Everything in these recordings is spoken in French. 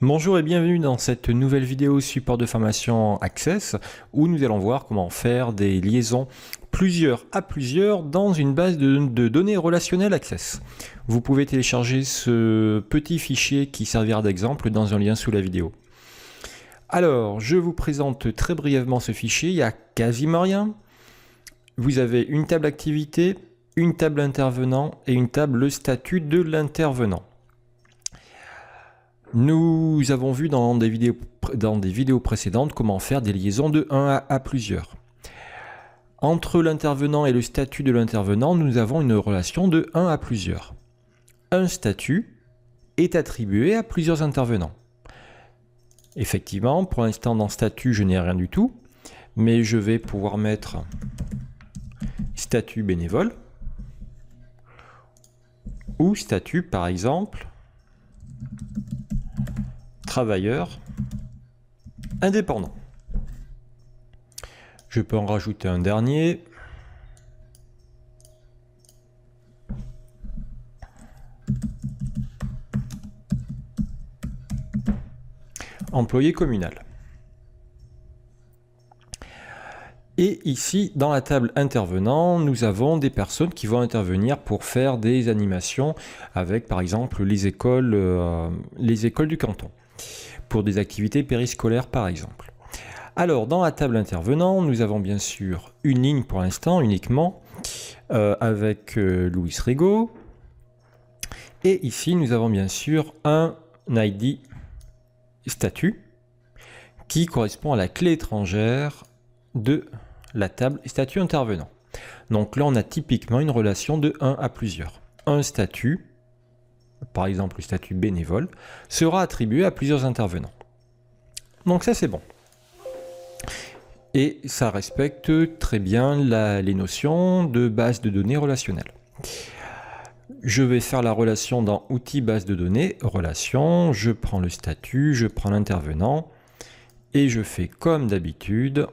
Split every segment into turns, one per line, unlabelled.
Bonjour et bienvenue dans cette nouvelle vidéo support de formation Access où nous allons voir comment faire des liaisons plusieurs à plusieurs dans une base de données relationnelle Access. Vous pouvez télécharger ce petit fichier qui servira d'exemple dans un lien sous la vidéo. Alors, je vous présente très brièvement ce fichier, il n'y a quasiment rien. Vous avez une table activité, une table intervenant et une table statut de l'intervenant. Nous avons vu dans des vidéos précédentes comment faire des liaisons de 1 à plusieurs. Entre l'intervenant et le statut de l'intervenant, nous avons une relation de 1 à plusieurs. Un statut est attribué à plusieurs intervenants. Effectivement, pour l'instant dans statut, je n'ai rien du tout, mais je vais pouvoir mettre statut bénévole ou statut par exemple travailleur indépendant. Je peux en rajouter un dernier. Employé communal. Et ici, dans la table intervenant, nous avons des personnes qui vont intervenir pour faire des animations avec, par exemple, les écoles du canton, pour des activités périscolaires, par exemple. Alors, dans la table intervenant, nous avons bien sûr une ligne pour l'instant, uniquement, avec Louis Rigaud. Et ici, nous avons bien sûr un ID statut qui correspond à la clé étrangère de la table statut intervenant. Donc là, on a typiquement une relation de 1 à plusieurs. Un statut, par exemple le statut bénévole, sera attribué à plusieurs intervenants. Donc ça, c'est bon. Et ça respecte très bien les notions de base de données relationnelle. Je vais faire la relation dans outils base de données, relation, je prends le statut, je prends l'intervenant, et je fais comme d'habitude,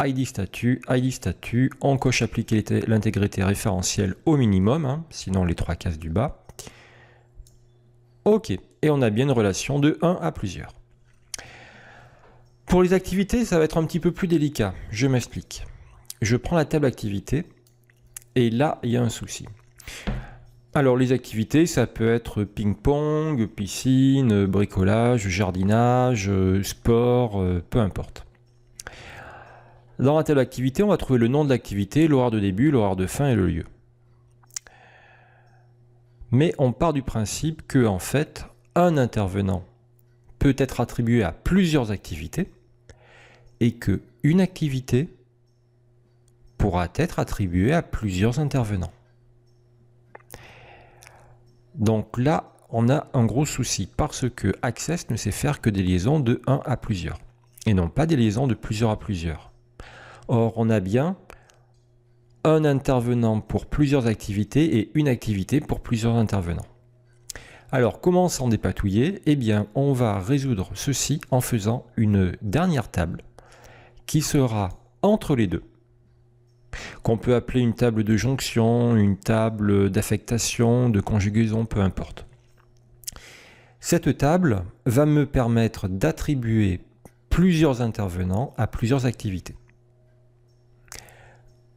ID statut, on coche appliquer l'intégrité référentielle au minimum, sinon les 3 cases du bas. Ok, et on a bien une relation de 1 à plusieurs. Pour les activités, ça va être un petit peu plus délicat, je m'explique. Je prends la table activité, et là, il y a un souci. Alors les activités, ça peut être ping-pong, piscine, bricolage, jardinage, sport, peu importe. Dans la table activité, on va trouver le nom de l'activité, l'horaire de début, l'horaire de fin et le lieu. Mais on part du principe que, en fait, un intervenant peut être attribué à plusieurs activités et qu'une activité pourra être attribuée à plusieurs intervenants. Donc là, on a un gros souci parce que Access ne sait faire que des liaisons de 1 à plusieurs et non pas des liaisons de plusieurs à plusieurs. Or, on a bien un intervenant pour plusieurs activités et une activité pour plusieurs intervenants. Alors, comment s'en dépatouiller? Eh bien, on va résoudre ceci en faisant une dernière table qui sera entre les deux, qu'on peut appeler une table de jonction, une table d'affectation, de conjugaison, peu importe. Cette table va me permettre d'attribuer plusieurs intervenants à plusieurs activités.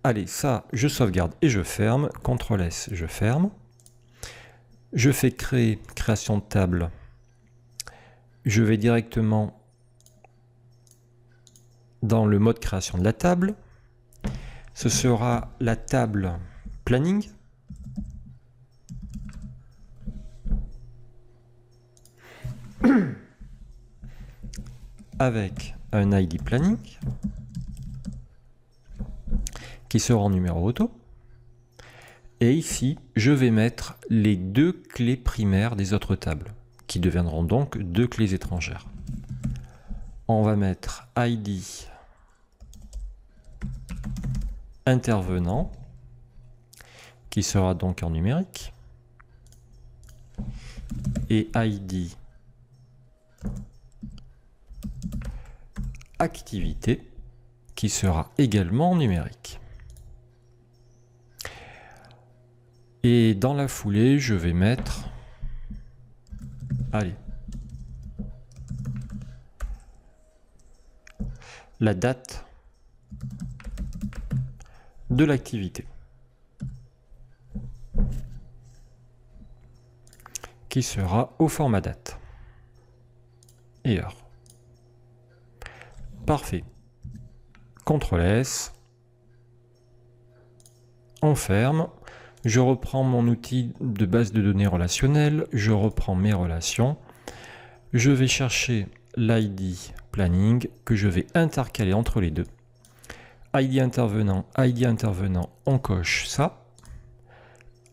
Allez, ça, je sauvegarde et je ferme. CTRL S, je ferme. Je fais création de table. Je vais directement dans le mode création de la table. Ce sera la table planning. Avec un ID planning qui sera en numéro auto. Et ici, je vais mettre les deux clés primaires des autres tables, qui deviendront donc deux clés étrangères. On va mettre ID intervenant, qui sera donc en numérique, et ID activité, qui sera également en numérique. Et dans la foulée, je vais mettre Allez. La date de l'activité qui sera au format date et heure. Parfait. CTRL S. On ferme. Je reprends mon outil de base de données relationnelle. Je reprends mes relations. Je vais chercher l'ID planning que je vais intercaler entre les deux. ID intervenant, on coche ça.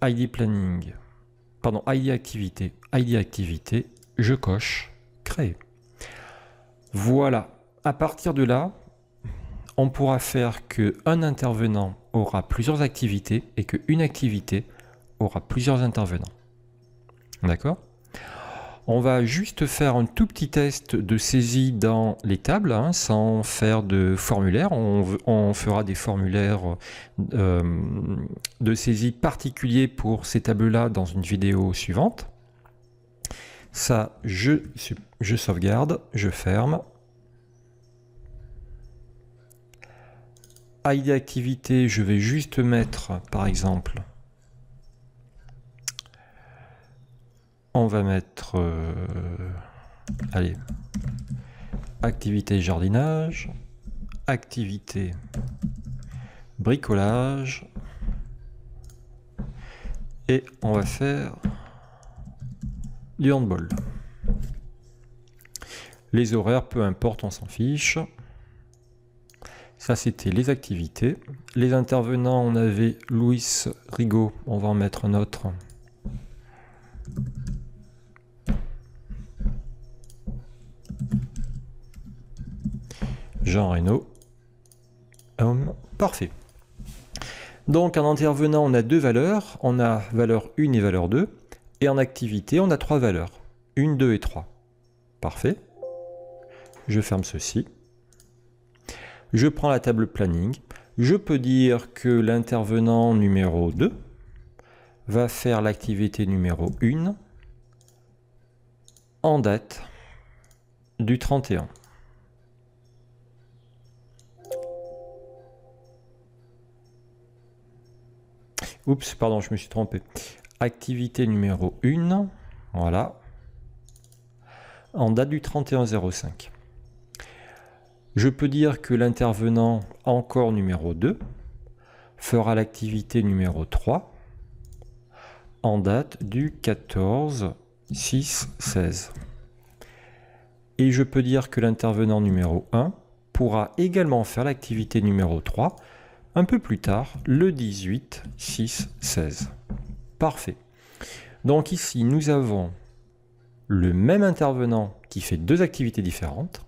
ID planning, pardon, ID activité, je coche créer. Voilà. À partir de là, on pourra faire qu'un intervenant aura plusieurs activités et qu'une activité aura plusieurs intervenants. D'accord ? On va juste faire un tout petit test de saisie dans les tables, hein, sans faire de formulaire. On fera des formulaires de saisie particuliers pour ces tables-là dans une vidéo suivante. Ça, je sauvegarde, je ferme. ID activité, je vais juste mettre, par exemple, on va mettre, allez, activité jardinage, activité bricolage, et on va faire du handball. Les horaires, peu importe, on s'en fiche. Ça, c'était les activités. Les intervenants, on avait Louis Rigaud. On va en mettre un autre. Jean Reynaud. Parfait. Donc, en intervenant, on a deux valeurs. On a valeur 1 et valeur 2. Et en activité, on a trois valeurs. 1, 2 et 3. Parfait. Je ferme ceci. Je prends la table planning. Je peux dire que l'intervenant numéro 2 va faire l'activité numéro 1 en date du 31. Oups, pardon, je me suis trompé. Activité numéro 1, voilà, en date du 31-05. Je peux dire que l'intervenant encore numéro 2 fera l'activité numéro 3 en date du 14-6-16. Et je peux dire que l'intervenant numéro 1 pourra également faire l'activité numéro 3 un peu plus tard, le 18-6-16. Parfait. Donc ici, nous avons le même intervenant qui fait deux activités différentes.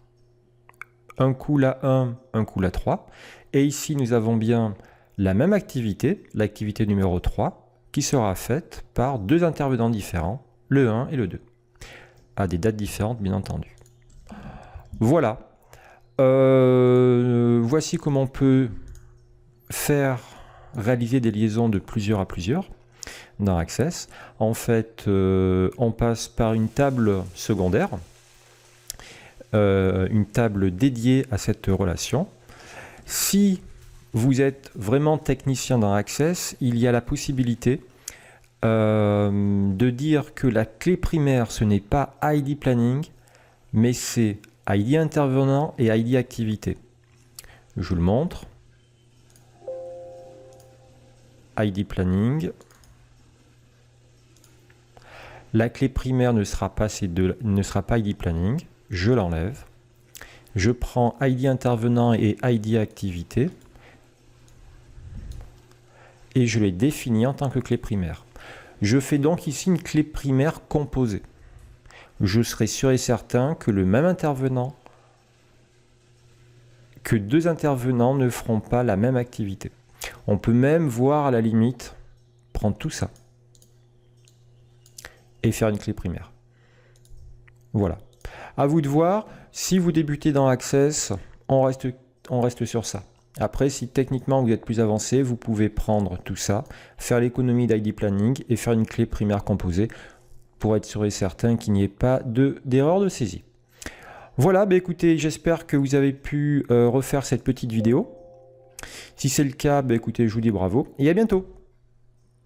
Un coup la 1, un coup la 3. Et ici, nous avons bien la même activité, l'activité numéro 3, qui sera faite par deux intervenants différents, le 1 et le 2. À des dates différentes, bien entendu. Voilà. Voici comment on peut réaliser des liaisons de plusieurs à plusieurs dans Access. En fait, on passe par une table secondaire, une table dédiée à cette relation. Si vous êtes vraiment technicien dans Access, il y a la possibilité de dire que la clé primaire, ce n'est pas ID Planning, mais c'est ID Intervenant et ID Activité. Je vous le montre. ID Planning. La clé primaire ne sera pas ID Planning. Je l'enlève. Je prends ID Intervenant et ID Activité et je les définis en tant que clé primaire. Je fais donc ici une clé primaire composée. Je serai sûr et certain que le même intervenant, que deux intervenants ne feront pas la même activité. On peut même voir à la limite, prendre tout ça et faire une clé primaire. Voilà. À vous de voir. Si vous débutez dans Access, on reste sur ça. Après, si techniquement vous êtes plus avancé, vous pouvez prendre tout ça, faire l'économie d'ID Planning et faire une clé primaire composée. pour être sûr et certain qu'il n'y ait pas d'erreur de saisie. Voilà, bah écoutez, j'espère que vous avez pu refaire cette petite vidéo. Si c'est le cas, bah écoutez, je vous dis bravo et à bientôt.